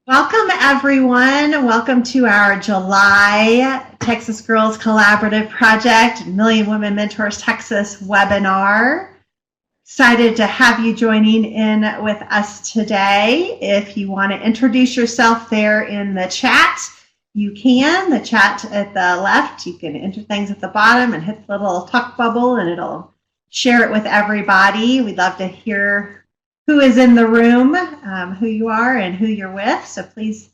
Welcome, everyone. Welcome to our July Texas Girls Collaborative Project Million Women Mentors Texas webinar. Excited to have you joining in with us today. If you want to introduce yourself there in the chat, you can. The chat at the left, you can enter things at the bottom and hit the little talk bubble and it'll share it with everybody. We'd love to hear who is in the room, who you are and who you're with. So please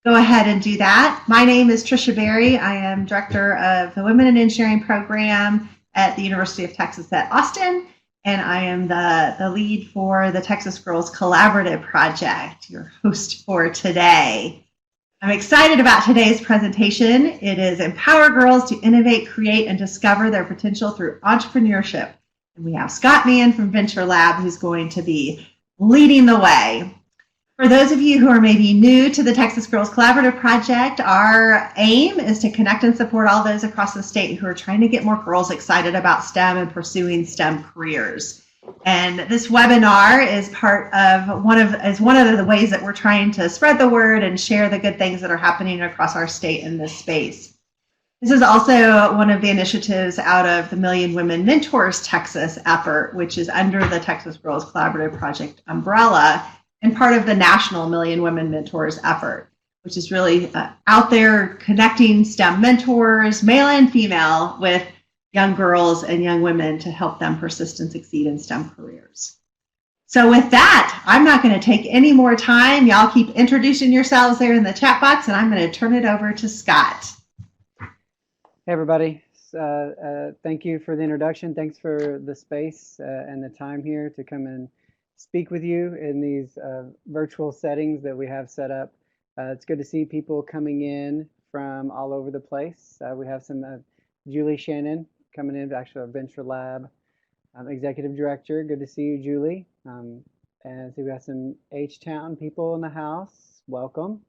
go ahead and do that. My name is Tricia Berry. I am director of the Women in Engineering program at the University of Texas at Austin, and I am the lead for the Texas Girls Collaborative Project, your host for today. I'm excited about today's presentation. It is Empower Girls to Innovate, Create, and Discover Their Potential Through Entrepreneurship. And we have Scott Mann from VentureLab who's going to be leading the way. For those of you who are maybe new to the Texas Girls Collaborative Project, our aim is to connect and support all those across the state who are trying to get more girls excited about STEM and pursuing STEM careers. And this webinar is one of the ways that we're trying to spread the word and share the good things that are happening across our state in this space. This is also one of the initiatives out of the Million Women Mentors Texas effort, which is under the Texas Girls Collaborative Project umbrella and part of the National Million Women Mentors effort, which is really out there connecting STEM mentors, male and female, with young girls and young women to help them persist and succeed in STEM careers. So with that, I'm not going to take any more time. Y'all keep introducing yourselves there in the chat box, and I'm going to turn it over to Scott. Hey everybody, thank you for the introduction. Thanks for the space and the time here to come and speak with you in these virtual settings that we have set up. It's good to see people coming in from all over the place. We have some Julie Shannon coming in, actually our VentureLab Executive Director. Good to see you, Julie. And so we got some H-Town people in the house. Welcome.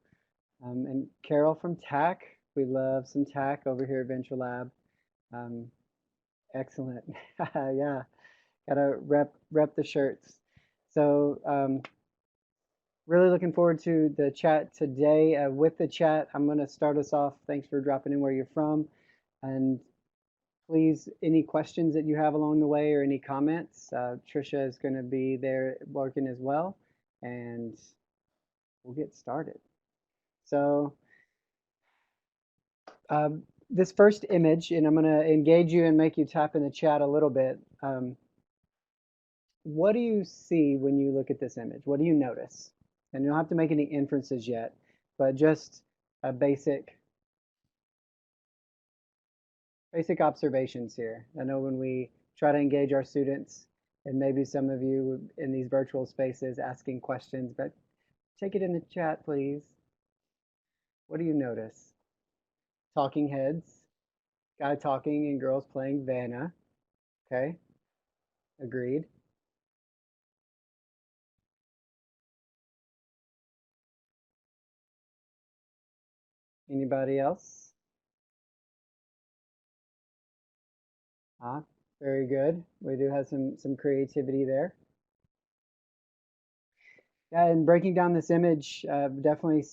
And Carol from TAC. We love some TAC over here at VentureLab. Excellent. Yeah, gotta rep the shirts. So really looking forward to the chat today. With the chat, I'm going to start us off. Thanks for dropping in where you're from. And please, any questions that you have along the way or any comments, Tricia is going to be there working as well. And we'll get started. So this first image, and I'm going to engage you and make you tap in the chat a little bit. What do you see when you look at this image? What do you notice? And you don't have to make any inferences yet, but just a basic observations here. I know when we try to engage our students, and maybe some of you in these virtual spaces asking questions, but take it in the chat, please. What do you notice? Talking heads, guy talking and girls playing Vanna. Okay, agreed. Anybody else? Very good. We do have some creativity there. Yeah, and breaking down this image, definitely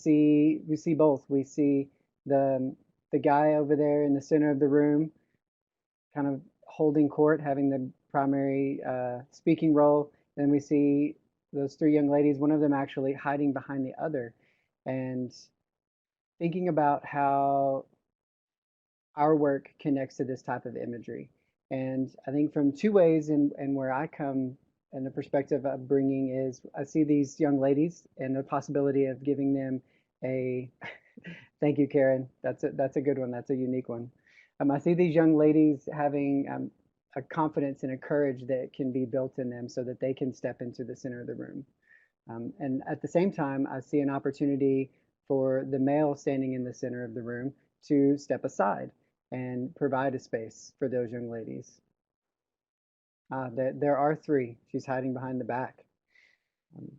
we see both. We see the guy over there in the center of the room, kind of holding court, having the primary speaking role. Then we see those three young ladies, one of them actually hiding behind the other, and thinking about how our work connects to this type of imagery. And I think from two ways, and where I come and the perspective of bringing is, I see these young ladies and the possibility of giving them a thank you, Karen. That's a good one. That's a unique one. I see these young ladies having a confidence and a courage that can be built in them so that they can step into the center of the room. And at the same time, I see an opportunity for the male standing in the center of the room to step aside and provide a space for those young ladies. There are three. She's hiding behind the back. I'm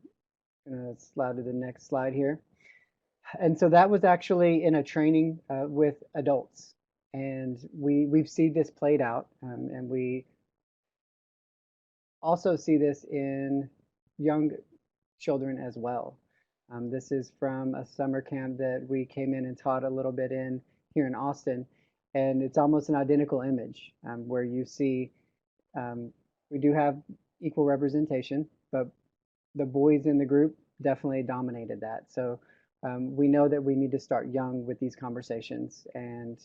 going to slide to the next slide here. And so that was actually in a training with adults. And we've seen this played out. And we also see this in young children as well. This is from a summer camp that we came in and taught a little bit in here in Austin. And it's almost an identical image where you see we do have equal representation, but the boys in the group definitely dominated that. So we know that we need to start young with these conversations and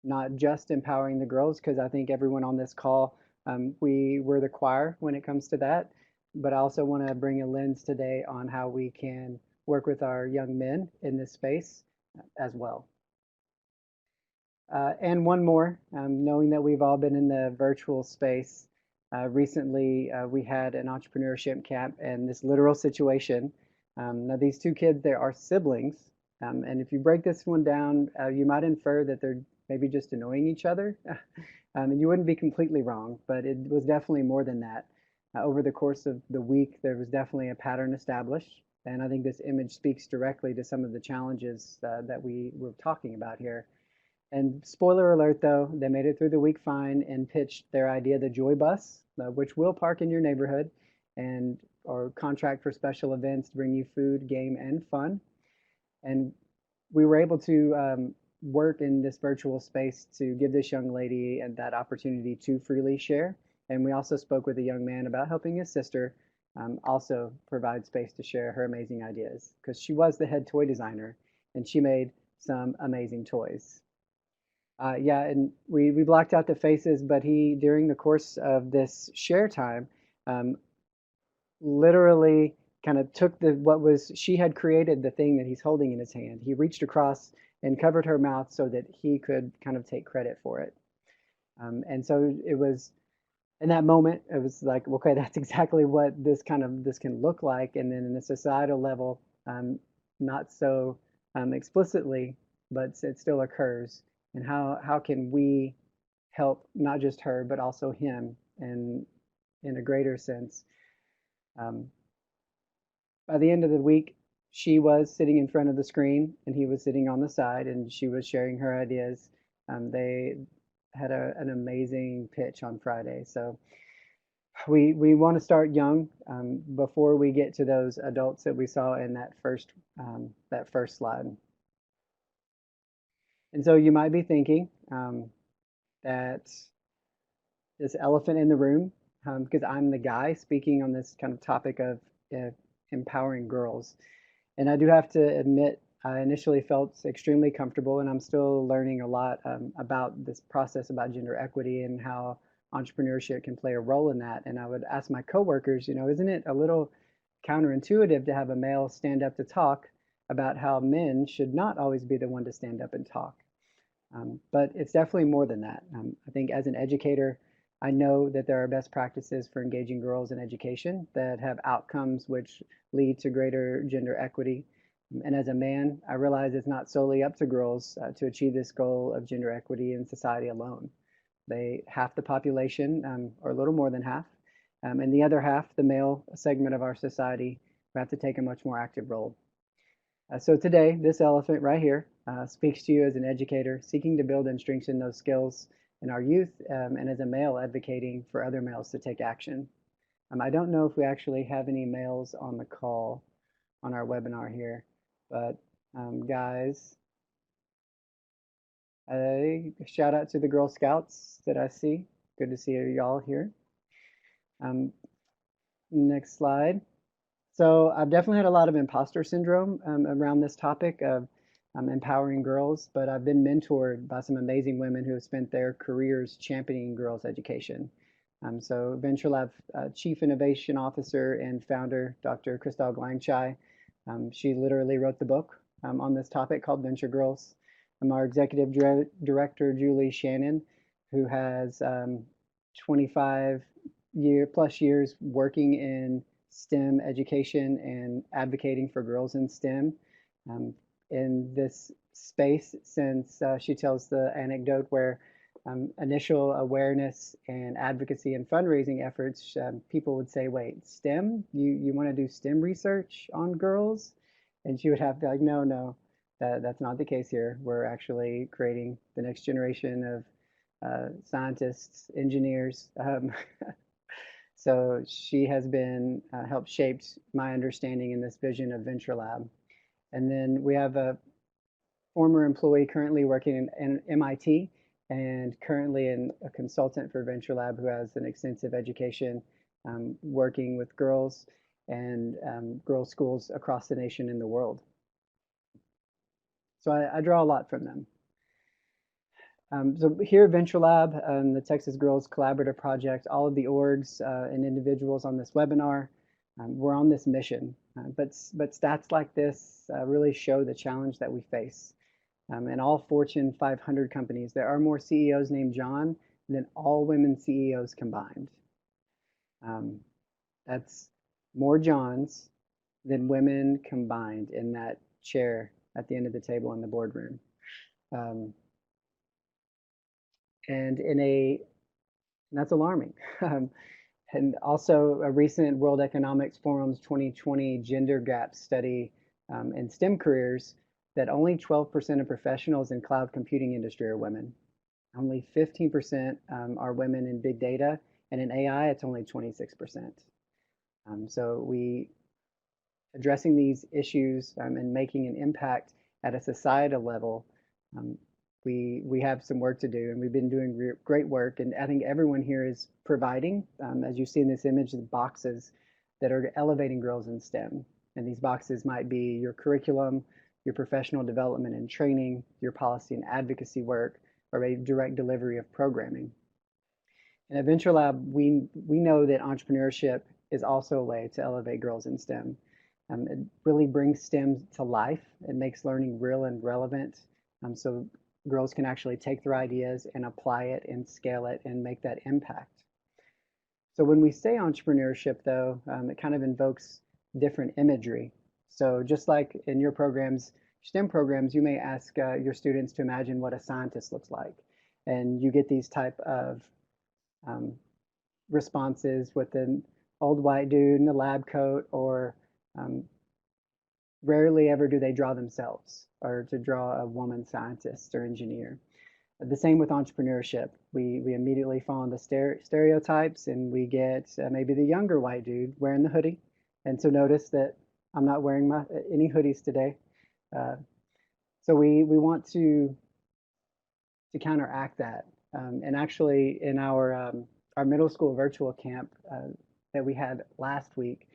not just empowering the girls, because I think everyone on this call, we're the choir when it comes to that. But I also want to bring a lens today on how we can work with our young men in this space as well. And one more, knowing that we've all been in the virtual space, recently we had an entrepreneurship camp and this literal situation. Now these two kids, they are siblings. And if you break this one down, you might infer that they're maybe just annoying each other. And you wouldn't be completely wrong, but it was definitely more than that. Over the course of the week, there was definitely a pattern established. And I think this image speaks directly to some of the challenges that we were talking about here. And spoiler alert, though, they made it through the week fine and pitched their idea, the Joy Bus, which will park in your neighborhood and or contract for special events to bring you food, game, and fun. And we were able to work in this virtual space to give this young lady that opportunity to freely share. And we also spoke with a young man about helping his sister also provide space to share her amazing ideas, because she was the head toy designer and she made some amazing toys. Yeah, and we blocked out the faces, but he, during the course of this share time, um, literally kind of took what was she had created, the thing that he's holding in his hand. He reached across and covered her mouth so that he could kind of take credit for it. And so it was in that moment, it was like, okay, that's exactly what this can look like. And then in a societal level, not so explicitly, but it still occurs. And how can we help not just her, but also him in a greater sense? By the end of the week, she was sitting in front of the screen and he was sitting on the side, and she was sharing her ideas. They had an amazing pitch on Friday. So we want to start young before we get to those adults that we saw in that first slide. And so you might be thinking that this elephant in the room, because I'm the guy speaking on this kind of topic of empowering girls. And I do have to admit, I initially felt extremely comfortable, and I'm still learning a lot about this process about gender equity and how entrepreneurship can play a role in that. And I would ask my coworkers, isn't it a little counterintuitive to have a male stand up to talk about how men should not always be the one to stand up and talk? But it's definitely more than that. I think as an educator, I know that there are best practices for engaging girls in education that have outcomes which lead to greater gender equity. And as a man, I realize it's not solely up to girls to achieve this goal of gender equity in society alone. Half the population, or a little more than half, and the other half, the male segment of our society, who have to take a much more active role. So today, this elephant right here speaks to you as an educator seeking to build and strengthen those skills in our youth, and as a male advocating for other males to take action. I don't know if we actually have any males on the call on our webinar here, but guys, shout out to the Girl Scouts that I see. Good to see y'all here. Next slide. So I've definitely had a lot of imposter syndrome around this topic of empowering girls, but I've been mentored by some amazing women who have spent their careers championing girls' education. So VentureLab Chief Innovation Officer and founder, Dr. Christelle Glangchai, she literally wrote the book on this topic called Venture Girls. Our Executive Director, Julie Shannon, who has 25 plus years working in STEM education and advocating for girls in STEM in this space, since she tells the anecdote where initial awareness and advocacy and fundraising efforts, people would say, wait, STEM? You want to do STEM research on girls? And she would have to be like, no, that's not the case here. We're actually creating the next generation of scientists, engineers. So she has been helped shaped my understanding in this vision of VentureLab. And then we have a former employee currently working in MIT and currently a consultant for VentureLab who has an extensive education working with girls and girls' schools across the nation and the world. So I draw a lot from them. So here at VentureLab, the Texas Girls Collaborative Project, all of the orgs and individuals on this webinar, we're on this mission. But stats like this really show the challenge that we face. In all Fortune 500 companies, there are more CEOs named John than all women CEOs combined. That's more Johns than women combined in that chair at the end of the table in the boardroom. And that's alarming. And also a recent World Economics Forum's 2020 gender gap study in STEM careers that only 12% of professionals in cloud computing industry are women. Only 15% are women in big data, and in AI, it's only 26%. So addressing these issues and making an impact at a societal level, we have some work to do, and we've been doing great work. And I think everyone here is providing, as you see in this image, the boxes that are elevating girls in STEM. And these boxes might be your curriculum, your professional development and training, your policy and advocacy work, or a direct delivery of programming. And at VentureLab, we know that entrepreneurship is also a way to elevate girls in STEM. It really brings STEM to life. It makes learning real and relevant. So girls can actually take their ideas and apply it and scale it and make that impact. So when we say entrepreneurship, though, it kind of invokes different imagery. So just like in your programs, STEM programs, you may ask your students to imagine what a scientist looks like. And you get these type of responses with an old white dude in a lab coat, or rarely ever do they draw themselves or to draw a woman scientist or engineer. The same with entrepreneurship. We immediately fall into stereotypes, and we get maybe the younger white dude wearing the hoodie. And so notice that I'm not wearing any hoodies today. So we want to counteract that. And actually, in our middle school virtual camp that we had last week,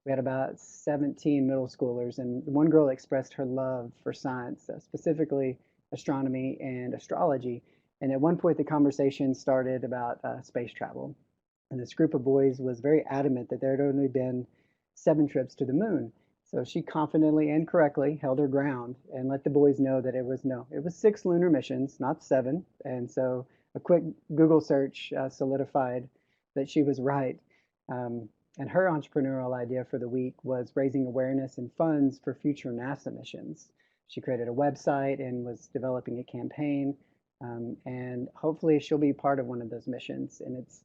we had about 17 middle schoolers, and one girl expressed her love for science, specifically astronomy and astrology. And at one point, the conversation started about space travel. And this group of boys was very adamant that there had only been 7 trips to the moon. So she confidently and correctly held her ground and let the boys know that it was 6 lunar missions, not 7. And so a quick Google search solidified that she was right. And her entrepreneurial idea for the week was raising awareness and funds for future NASA missions. She created a website and was developing a campaign, and hopefully she'll be part of one of those missions. And it's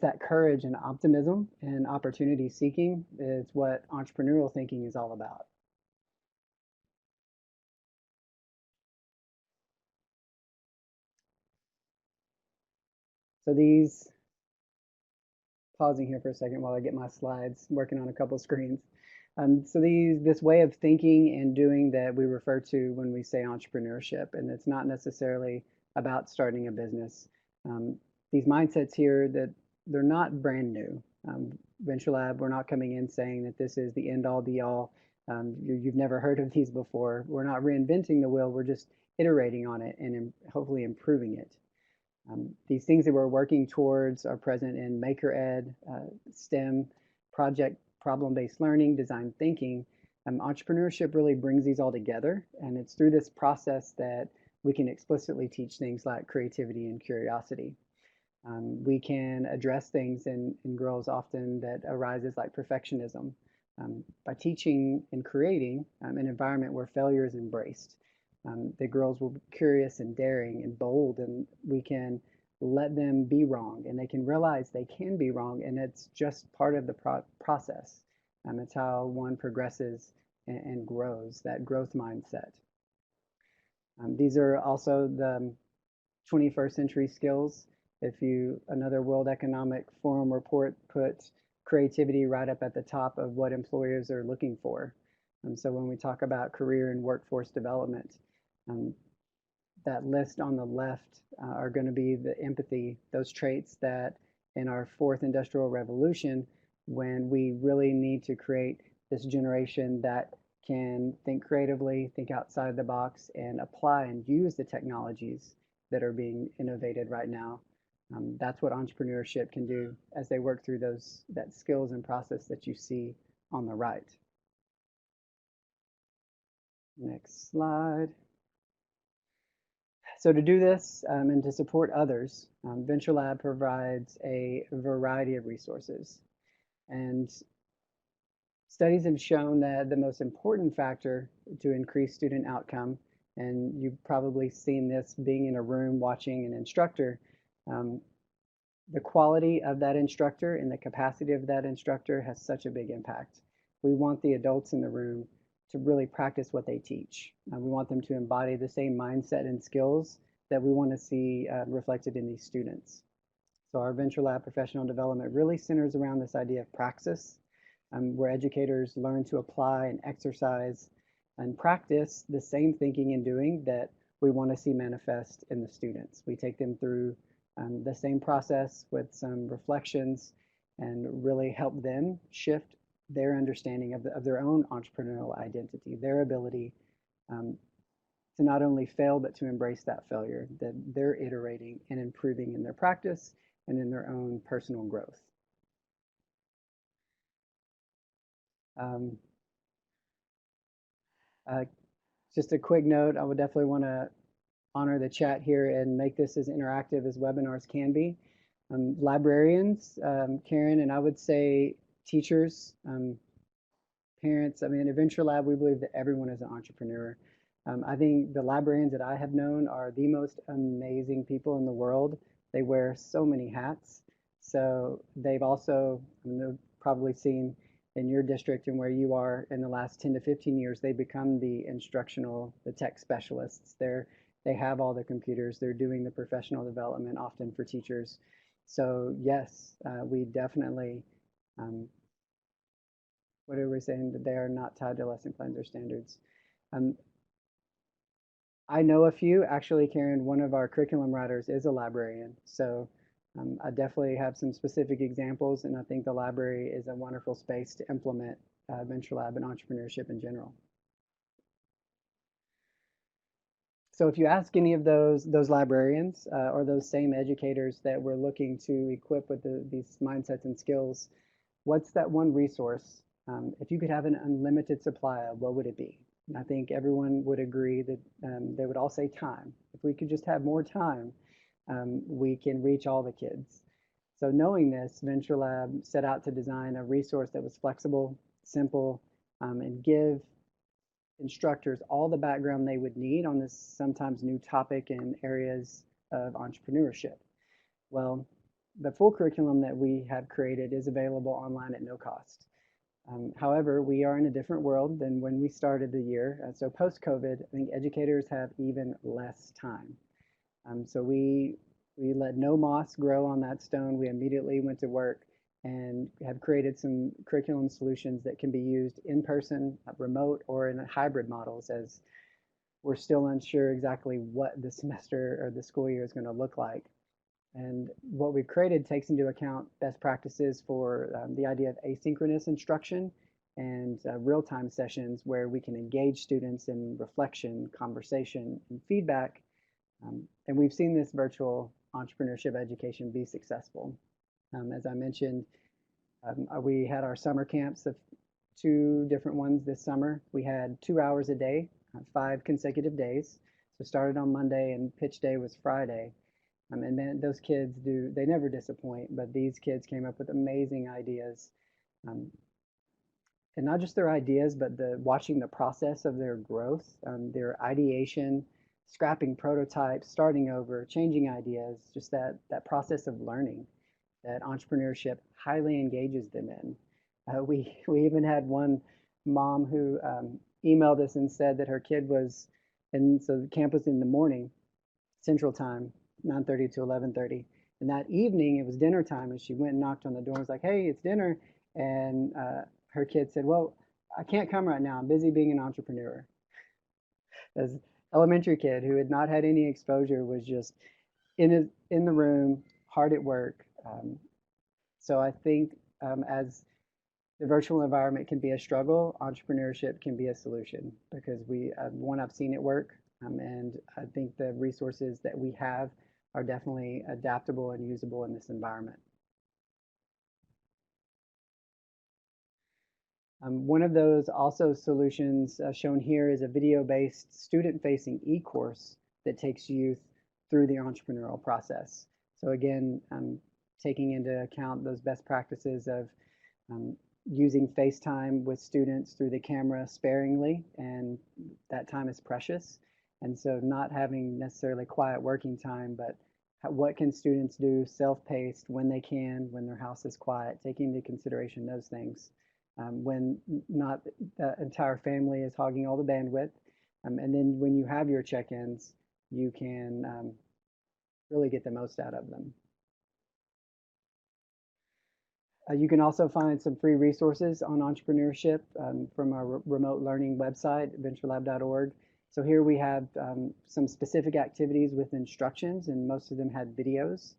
that courage and optimism and opportunity seeking is what entrepreneurial thinking is all about. So pausing here for a second while I get my slides, working on a couple screens. So this way of thinking and doing that we refer to when we say entrepreneurship, and it's not necessarily about starting a business. These mindsets here, that they're not brand new. VentureLab, we're not coming in saying that this is the end all be all. You've never heard of these before. We're not reinventing the wheel. We're just iterating on it and hopefully improving it. These things that we're working towards are present in Maker Ed, STEM, project problem-based learning, design thinking. Entrepreneurship really brings these all together, and it's through this process that we can explicitly teach things like creativity and curiosity. We can address things in girls often that arises like perfectionism by teaching and creating an environment where failure is embraced. The girls will be curious and daring and bold, and we can let them be wrong, and they can realize they can be wrong, and it's just part of the process. It's how one progresses and grows, that growth mindset. These are also the 21st century skills Another World Economic Forum report put creativity right up at the top of what employers are looking for. So when we talk about career and workforce development, that list on the left are going to be the empathy, those traits that in our fourth industrial revolution, when we really need to create this generation that can think creatively, think outside the box, and apply and use the technologies that are being innovated right now. That's what entrepreneurship can do as they work through that skills and process that you see on the right. Next slide. So to do this and to support others, VentureLab provides a variety of resources. And studies have shown that the most important factor to increase student outcome, and you've probably seen this being in a room watching an instructor, the quality of that instructor and the capacity of that instructor has such a big impact. We want the adults in the room to really practice what they teach. We want them to embody the same mindset and skills that we want to see reflected in these students. So our VentureLab professional development really centers around this idea of praxis, where educators learn to apply and exercise and practice the same thinking and doing that we want to see manifest in the students. We take them through the same process with some reflections and really help them shift their understanding of their own entrepreneurial identity, their ability to not only fail, but to embrace that failure, that they're iterating and improving in their practice and in their own personal growth. Just a quick note, I would definitely want to honor the chat here and make this as interactive as webinars can be. Librarians, Karen, and I would say teachers, parents. I mean, at VentureLab, we believe that everyone is an entrepreneur. I think the librarians that I have known are the most amazing people in the world. They wear so many hats. So they've also probably seen in your district and where you are in the last 10 to 15 years, they become the tech specialists. They have all the computers. They're doing the professional development often for teachers. So yes, we definitely, what are we saying? That they are not tied to lesson plans or standards. I know a few. Actually, Karen, one of our curriculum writers is a librarian. So I definitely have some specific examples, and I think the library is a wonderful space to implement VentureLab and entrepreneurship in general. So if you ask any of those librarians or those same educators that we're looking to equip with these mindsets and skills, what's that one resource? If you could have an unlimited supply of, what would it be? And I think everyone would agree that they would all say time. If we could just have more time, we can reach all the kids. So knowing this, VentureLab set out to design a resource that was flexible, simple, and give instructors all the background they would need on this sometimes new topic in areas of entrepreneurship. Well, the full curriculum that we have created is available online at no cost. However, we are in a different world than when we started the year. So post-COVID, I think educators have even less time. So we let no moss grow on that stone. We immediately went to work and have created some curriculum solutions that can be used in person, remote, or in hybrid models, as we're still unsure exactly what the semester or the school year is going to look like. And what we've created takes into account best practices for the idea of asynchronous instruction and real-time sessions where we can engage students in reflection, conversation, and feedback. And we've seen this virtual entrepreneurship education be successful. As I mentioned, we had our summer camps of 2 different ones this summer. We had 2 hours a day, 5 consecutive days. So started on Monday and pitch day was Friday. And then those kids they never disappoint, but these kids came up with amazing ideas. And not just their ideas, but watching the process of their growth, their ideation, scrapping prototypes, starting over, changing ideas, just that process of learning that entrepreneurship highly engages them in. We even had one mom who emailed us and said that her kid so the camp was in the morning, Central Time, 9:30 to 11:30, And that evening, it was dinner time, and she went and knocked on the door and was like, hey, it's dinner. And her kid said, well, I can't come right now. I'm busy being an entrepreneur. As elementary kid who had not had any exposure was just in the room, hard at work. So I think as the virtual environment can be a struggle, entrepreneurship can be a solution because one, I've seen it work, and I think the resources that we have are definitely adaptable and usable in this environment. One of those also solutions shown here is a video-based student-facing e-course that takes youth through the entrepreneurial process. So again, taking into account those best practices of using FaceTime with students through the camera sparingly, and that time is precious. And so not having necessarily quiet working time, but what can students do self-paced when they can, when their house is quiet, taking into consideration those things. When not the entire family is hogging all the bandwidth. And then when you have your check-ins, you can really get the most out of them. You can also find some free resources on entrepreneurship from our remote learning website, VentureLab.org. So here we have some specific activities with instructions, and most of them had videos.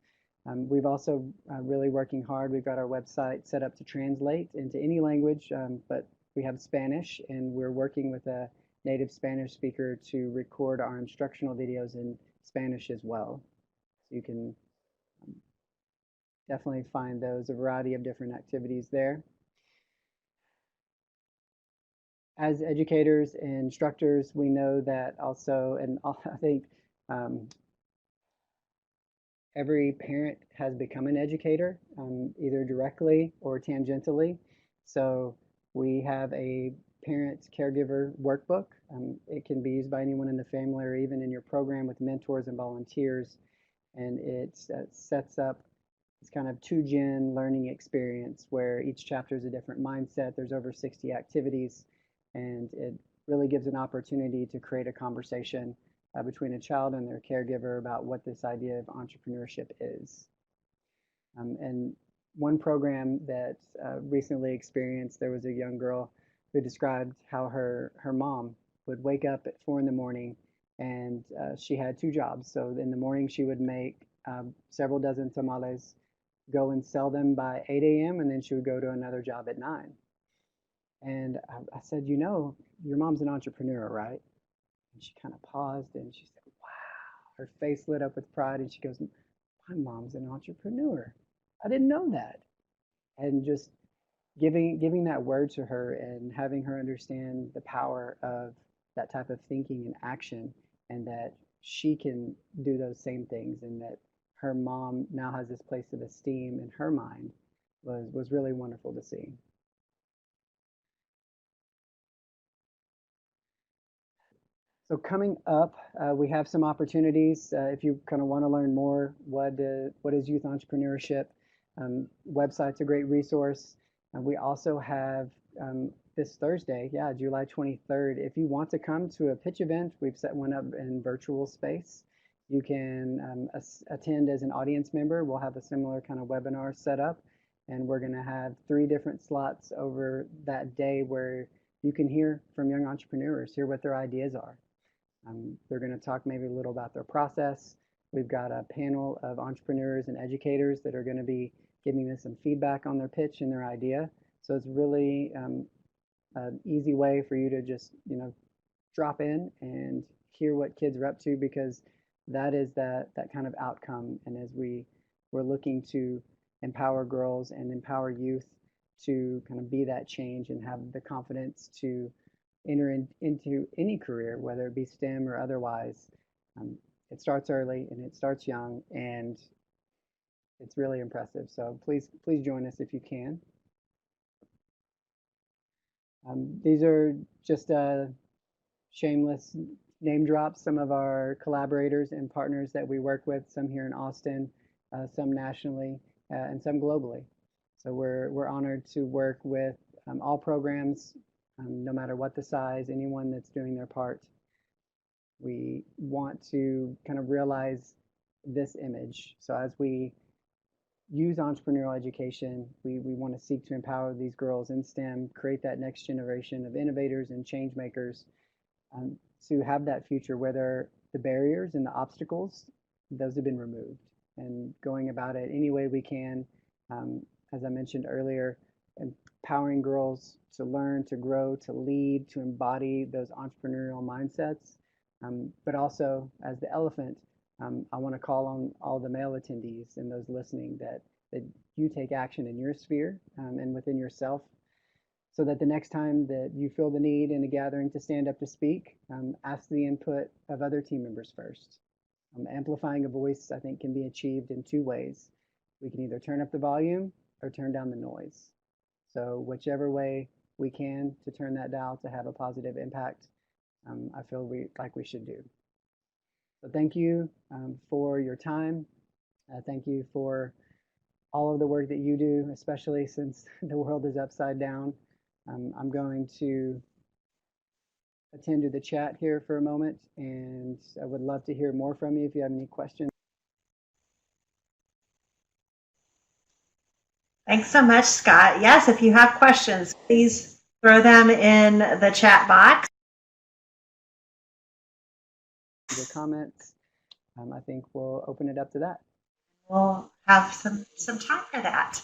We've also really working hard. We've got our website set up to translate into any language, but we have Spanish, and we're working with a native Spanish speaker to record our instructional videos in Spanish as well. So you can definitely find those, a variety of different activities there. As educators and instructors, we know that also, and I think every parent has become an educator, either directly or tangentially. So we have a parent caregiver workbook. It can be used by anyone in the family or even in your program with mentors and volunteers. And it sets up this kind of 2-gen learning experience where each chapter is a different mindset. There's over 60 activities, and it really gives an opportunity to create a conversation between a child and their caregiver about what this idea of entrepreneurship is. And one program that recently experienced, there was a young girl who described how her mom would wake up at 4 in the morning, and she had 2 jobs. So in the morning she would make several dozen tamales, go and sell them by 8 a.m., and then she would go to another job at 9. And I said, you know, your mom's an entrepreneur, right? And she kind of paused and she said, wow. Her face lit up with pride, and she goes, my mom's an entrepreneur. I didn't know that. And just giving that word to her and having her understand the power of that type of thinking and action, and that she can do those same things, and that her mom now has this place of esteem in her mind was really wonderful to see. So coming up, we have some opportunities. If you kind of want to learn more, what is youth entrepreneurship? Website's a great resource. We also have this Thursday, July 23rd. If you want to come to a pitch event, we've set one up in virtual space. You can attend as an audience member. We'll have a similar kind of webinar set up, and we're going to have 3 different slots over that day where you can hear from young entrepreneurs, hear what their ideas are. They're going to talk maybe a little about their process. We've got a panel of entrepreneurs and educators that are going to be giving us some feedback on their pitch and their idea. So it's really an easy way for you to just, drop in and hear what kids are up to, because that is that kind of outcome. And as we're looking to empower girls and empower youth to kind of be that change and have the confidence to enter into any career, whether it be STEM or otherwise. It starts early and it starts young, and it's really impressive. So please join us if you can. These are just shameless name drops, some of our collaborators and partners that we work with, some here in Austin, some nationally, and some globally. So we're honored to work with all programs, no matter what the size, anyone that's doing their part. We want to kind of realize this image. So as we use entrepreneurial education. We want to seek to empower these girls in STEM, create that next generation of innovators and change makers, to have that future where the barriers and the obstacles, those have been removed, and going about it any way we can, as I mentioned earlier, empowering girls to learn, to grow, to lead, to embody those entrepreneurial mindsets. But also, as the elephant, I want to call on all the male attendees and those listening that you take action in your sphere and within yourself, so that the next time that you feel the need in a gathering to stand up to speak, ask the input of other team members first. Amplifying a voice, I think, can be achieved in two ways. We can either turn up the volume or turn down the noise. So whichever way we can to turn that dial to have a positive impact, I feel like we should do. So thank you for your time. Thank you for all of the work that you do, especially since the world is upside down. I'm going to attend to the chat here for a moment, and I would love to hear more from you if you have any questions. Thanks so much, Scott. Yes, if you have questions, please throw them in the chat box. Your comments, I think we'll open it up to that. We'll have some time for that.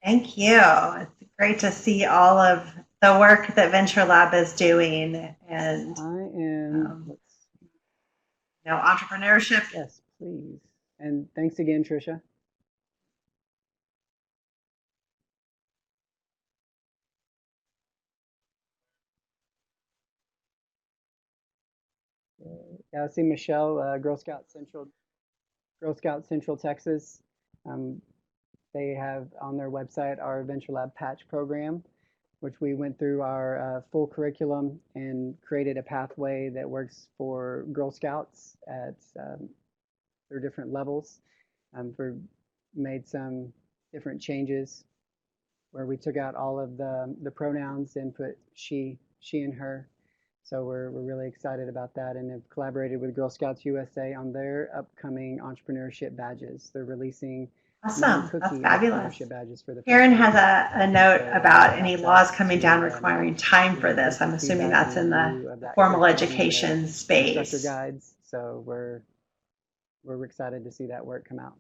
Thank you. It's great to see all of the work that VentureLab is doing, and entrepreneurship. Yes, please. And thanks again, Tricia. Yeah, I see Michelle, Girl Scout Central Texas. They have on their website our VentureLab Patch program, which we went through our full curriculum and created a pathway that works for Girl Scouts at their different levels. We made some different changes where we took out all of the pronouns and put she and her. So we're really excited about that, and have collaborated with Girl Scouts USA on their upcoming entrepreneurship badges. They're releasing awesome. That's fabulous. Badges for the Karen has a note about any laws coming down requiring time for this. I'm assuming that's in the formal education space. Instructor guides. So we're excited to see that work come out.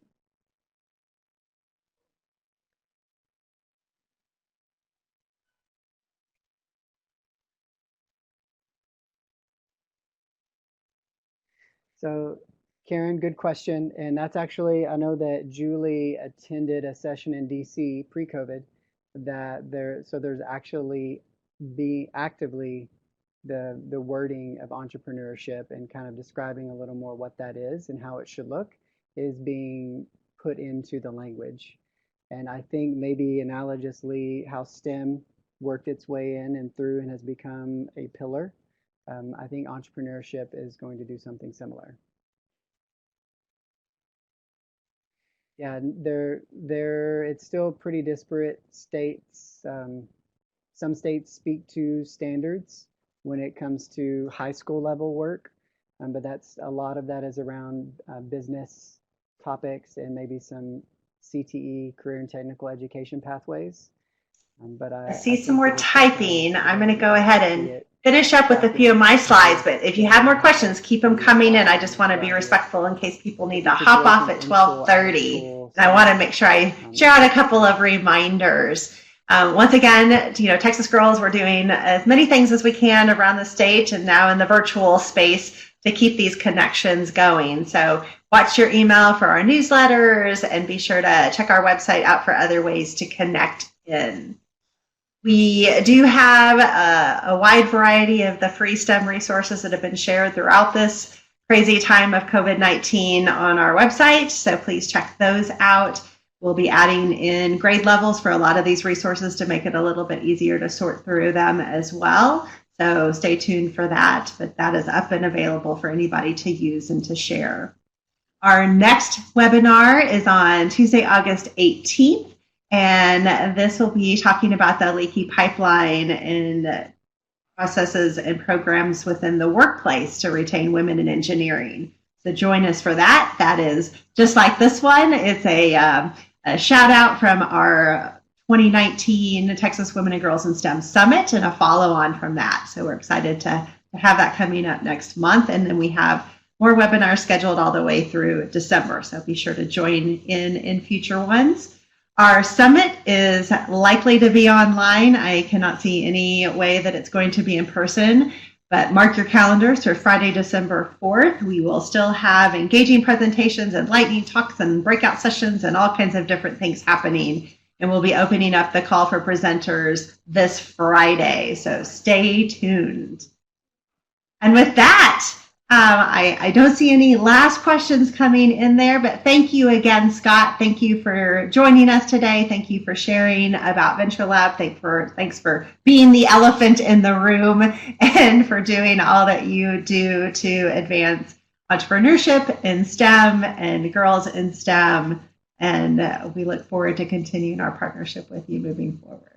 So Karen, good question. And that's actually, I know that Julie attended a session in DC pre-COVID that there's actually actively the wording of entrepreneurship and kind of describing a little more what that is and how it should look is being put into the language. And I think maybe analogously how STEM worked its way in and through and has become a pillar. I think entrepreneurship is going to do something similar. Yeah, it's still pretty disparate states. Some states speak to standards when it comes to high school level work, but a lot of that is around business topics and maybe some CTE, career and technical education pathways. But I see some more typing. I'm going to go ahead and finish up with a few of my slides, but if you have more questions, keep them coming in. I just want to be respectful in case people need to hop off at 12:30. And I want to make sure I share out a couple of reminders. Once again, Texas Girls, we're doing as many things as we can around the state and now in the virtual space to keep these connections going. So watch your email for our newsletters and be sure to check our website out for other ways to connect in. We do have a wide variety of the free STEM resources that have been shared throughout this crazy time of COVID-19 on our website, so please check those out. We'll be adding in grade levels for a lot of these resources to make it a little bit easier to sort through them as well. So stay tuned for that, but that is up and available for anybody to use and to share. Our next webinar is on Tuesday, August 18th. And this will be talking about the leaky pipeline and processes and programs within the workplace to retain women in engineering. So join us for that. That is just like this one. It's a shout out from our 2019 Texas Women and Girls in STEM Summit and a follow on from that. So we're excited to have that coming up next month. And then we have more webinars scheduled all the way through December. So be sure to join in future ones. Our summit is likely to be online. I cannot see any way that it's going to be in person, but mark your calendars for Friday, December 4th. We will still have engaging presentations and lightning talks and breakout sessions and all kinds of different things happening. And we'll be opening up the call for presenters this Friday. So stay tuned. And with that, I don't see any last questions coming in there, but thank you again, Scott. Thank you for joining us today. Thank you for sharing about VentureLab. Thanks for being the elephant in the room and for doing all that you do to advance entrepreneurship in STEM and girls in STEM. And we look forward to continuing our partnership with you moving forward.